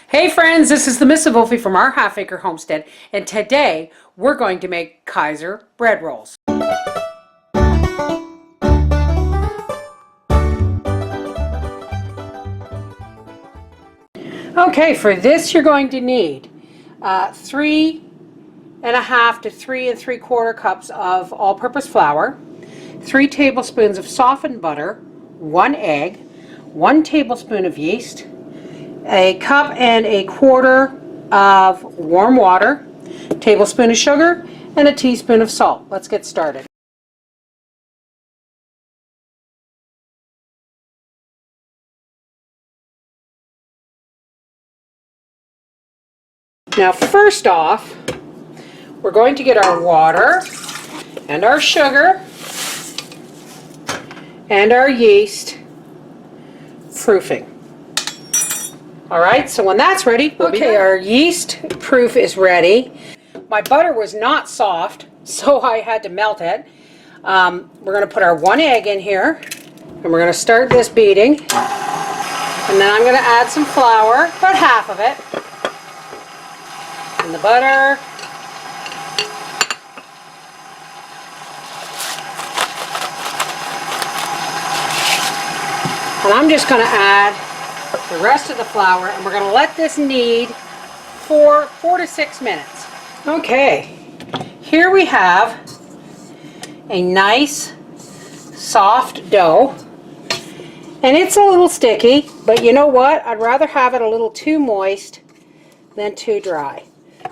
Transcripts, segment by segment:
Hey friends, this is the Miss Volfie from Our Half Acre Homestead, and today we're going to make Kaiser bread rolls. Okay, for this you're going to need 3.5 to 3 3/4 cups of all-purpose flour, 3 tablespoons of softened butter, 1 egg, 1 tablespoon of yeast, a cup and a quarter of warm water, a tablespoon of sugar, and a teaspoon of salt. Let's get started. Now first off, we're going to get our water and our sugar and our yeast proofing. Alright, so when that's ready, our yeast proof is ready. My butter was not soft, so I had to melt it. We're going to put our 1 egg in here, and we're going to start this beating. And then I'm going to add some flour, about half of it, and the butter. And I'm just going to add the rest of the flour, and we're going to let this knead for 4 to 6 minutes. Okay, here we have a nice soft dough, and it's a little sticky, but you know what? I'd rather have it a little too moist than too dry.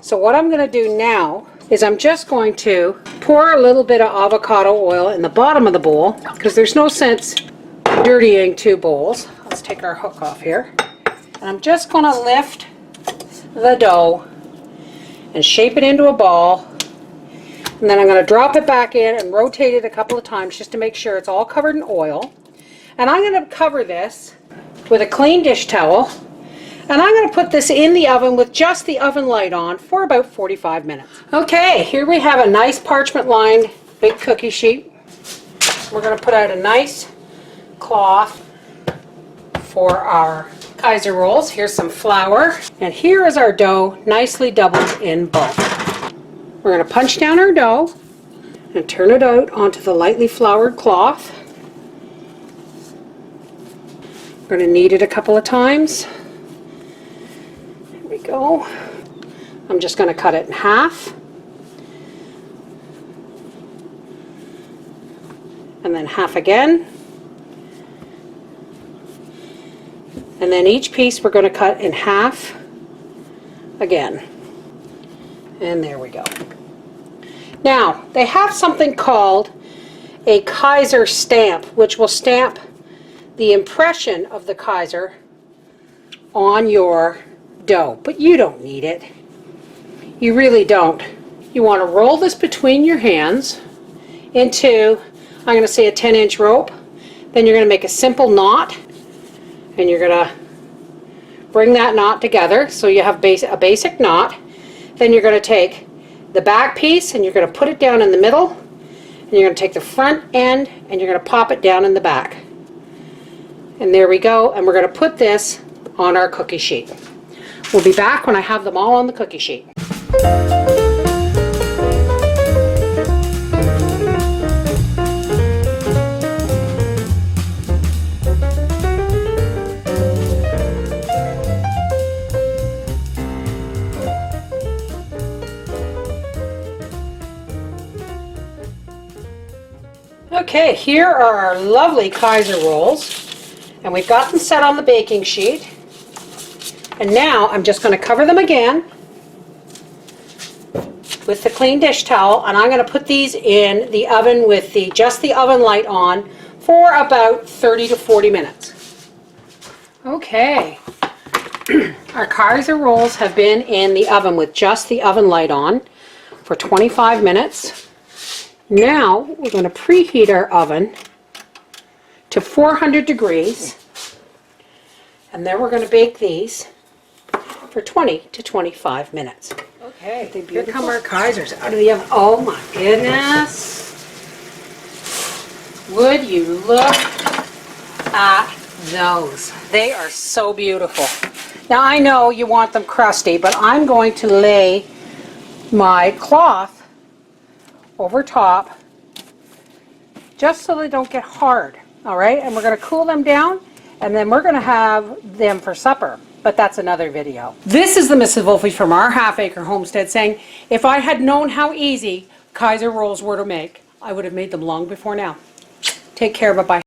So what I'm going to do now is I'm just going to pour a little bit of avocado oil in the bottom of the bowl, because there's no sense dirtying 2 bowls. Let's take our hook off here. And I'm just going to lift the dough and shape it into a ball. And then I'm going to drop it back in and rotate it a couple of times just to make sure it's all covered in oil. And I'm going to cover this with a clean dish towel. And I'm going to put this in the oven with just the oven light on for about 45 minutes. Okay, here we have a nice parchment lined big cookie sheet. We're going to put out a nice cloth for our Kaiser rolls. Here's some flour, and here is our dough nicely doubled in bulk. We're going to punch down our dough and turn it out onto the lightly floured cloth. We're going to knead it a couple of times. There we go. I'm just going to cut it in half, and then half again. And then each piece we're going to cut in half again. And there we go. Now, they have something called a Kaiser stamp, which will stamp the impression of the Kaiser on your dough. But you don't need it. You really don't. You want to roll this between your hands into, I'm going to say, a 10-inch rope. Then you're going to make a simple knot. And you're going to bring that knot together so you have a basic knot. Then you're going to take the back piece and you're going to put it down in the middle. And you're going to take the front end and you're going to pop it down in the back. And there we go. And we're going to put this on our cookie sheet. We'll be back when I have them all on the cookie sheet. Okay, here are our lovely Kaiser rolls, and we've got them set on the baking sheet. And now I'm just going to cover them again with the clean dish towel, and I'm going to put these in the oven with just the oven light on for about 30 to 40 minutes. Okay, our Kaiser rolls have been in the oven with just the oven light on for 25 minutes. Now we're going to preheat our oven to 400 degrees, and then we're going to bake these for 20 to 25 minutes. Okay, here come our Kaisers out of the oven. Oh my goodness! Would you look at those. They are so beautiful. Now I know you want them crusty, but I'm going to lay my cloth over top just so they don't get hard. All right, and we're going to cool them down, and then we're going to have them for supper. But that's another video. This is the Mrs. Volfie from Our Half Acre Homestead saying, if I had known how easy Kaiser rolls were to make, I would have made them long before now. Take care, bye-bye.